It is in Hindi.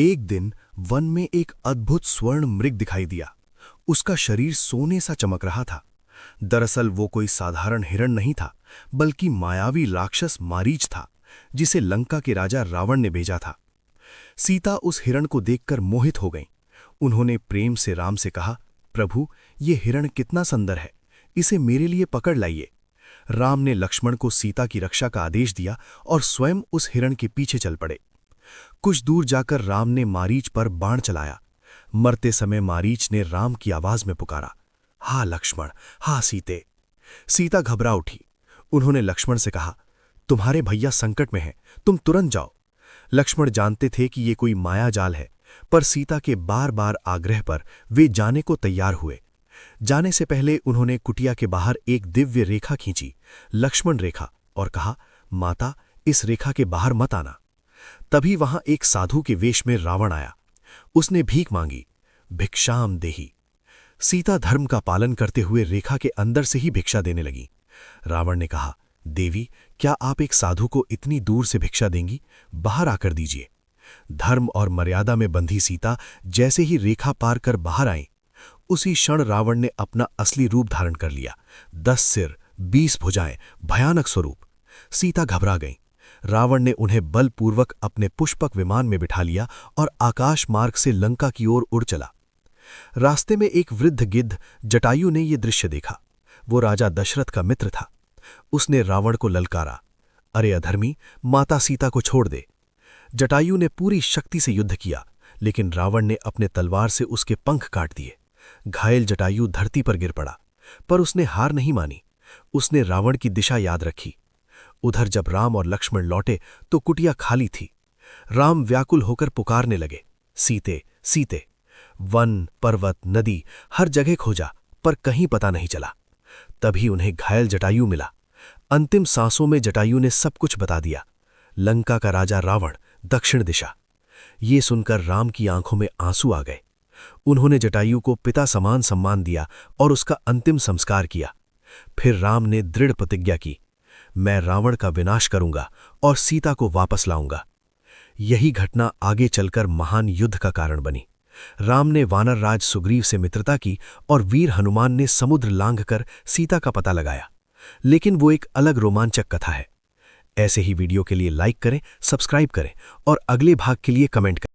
एक दिन वन में एक अद्भुत स्वर्ण मृग दिखाई दिया। उसका शरीर सोने सा चमक रहा था। दरअसल वो कोई साधारण हिरण नहीं था, बल्कि मायावी राक्षस मारीच था, जिसे लंका के राजा रावण ने भेजा था। सीता उस हिरण को देखकर मोहित हो गईं। उन्होंने प्रेम से राम से कहा, प्रभु, ये हिरण कितना सुंदर है, इसे मेरे लिए पकड़ लाइए। राम ने लक्ष्मण को सीता की रक्षा का आदेश दिया और स्वयं उस हिरण के पीछे चल पड़े। कुछ दूर जाकर राम ने मारीच पर बाण चलाया। मरते समय मारीच ने राम की आवाज में पुकारा, हा लक्ष्मण, हा सीते। सीता घबरा उठी। उन्होंने लक्ष्मण से कहा, तुम्हारे भैया संकट में हैं, तुम तुरंत जाओ। लक्ष्मण जानते थे कि ये कोई माया जाल है, पर सीता के बार बार आग्रह पर वे जाने को तैयार हुए। जाने से पहले उन्होंने कुटिया के बाहर एक दिव्य रेखा खींची, लक्ष्मण रेखा, और कहा, माता, इस रेखा के बाहर मत आना। तभी वहां एक साधु के वेश में रावण आया। उसने भीख मांगी, भिक्षाम देहि। सीता धर्म का पालन करते हुए रेखा के अंदर से ही भिक्षा देने लगी। रावण ने कहा, देवी, क्या आप एक साधु को इतनी दूर से भिक्षा देंगी? बाहर आकर दीजिए। धर्म और मर्यादा में बंधी सीता जैसे ही रेखा पार कर बाहर आई, उसी क्षण रावण ने अपना असली रूप धारण कर लिया। 10 सिर, 20 भुजाएं, भयानक स्वरूप। सीता घबरा गईं। रावण ने उन्हें बलपूर्वक अपने पुष्पक विमान में बिठा लिया और आकाश मार्ग से लंका की ओर उड़ चला। रास्ते में एक वृद्ध गिद्ध जटायु ने यह दृश्य देखा। वो राजा दशरथ का मित्र था। उसने रावण को ललकारा, अरे अधर्मी, माता सीता को छोड़ दे। जटायु ने पूरी शक्ति से युद्ध किया, लेकिन रावण ने अपने तलवार से उसके पंख काट दिए। घायल जटायु धरती पर गिर पड़ा, पर उसने हार नहीं मानी। उसने रावण की दिशा याद रखी। उधर जब राम और लक्ष्मण लौटे तो कुटिया खाली थी। राम व्याकुल होकर पुकारने लगे, सीते, सीते। वन, पर्वत, नदी, हर जगह खोजा, पर कहीं पता नहीं चला। तभी उन्हें घायल जटायु मिला। अंतिम सांसों में जटायु ने सब कुछ बता दिया। लंका का राजा रावण, दक्षिण दिशा। ये सुनकर राम की आंखों में आंसू आ गए। उन्होंने जटायु को पिता समान सम्मान दिया और उसका अंतिम संस्कार किया। फिर राम ने दृढ़ प्रतिज्ञा की, मैं रावण का विनाश करूंगा और सीता को वापस लाऊंगा। यही घटना आगे चलकर महान युद्ध का कारण बनी। राम ने वानर राज सुग्रीव से मित्रता की और वीर हनुमान ने समुद्र लांघकर सीता का पता लगाया। लेकिन वो एक अलग रोमांचक कथा है। ऐसे ही वीडियो के लिए लाइक करें, सब्सक्राइब करें और अगले भाग के लिए कमेंट करें।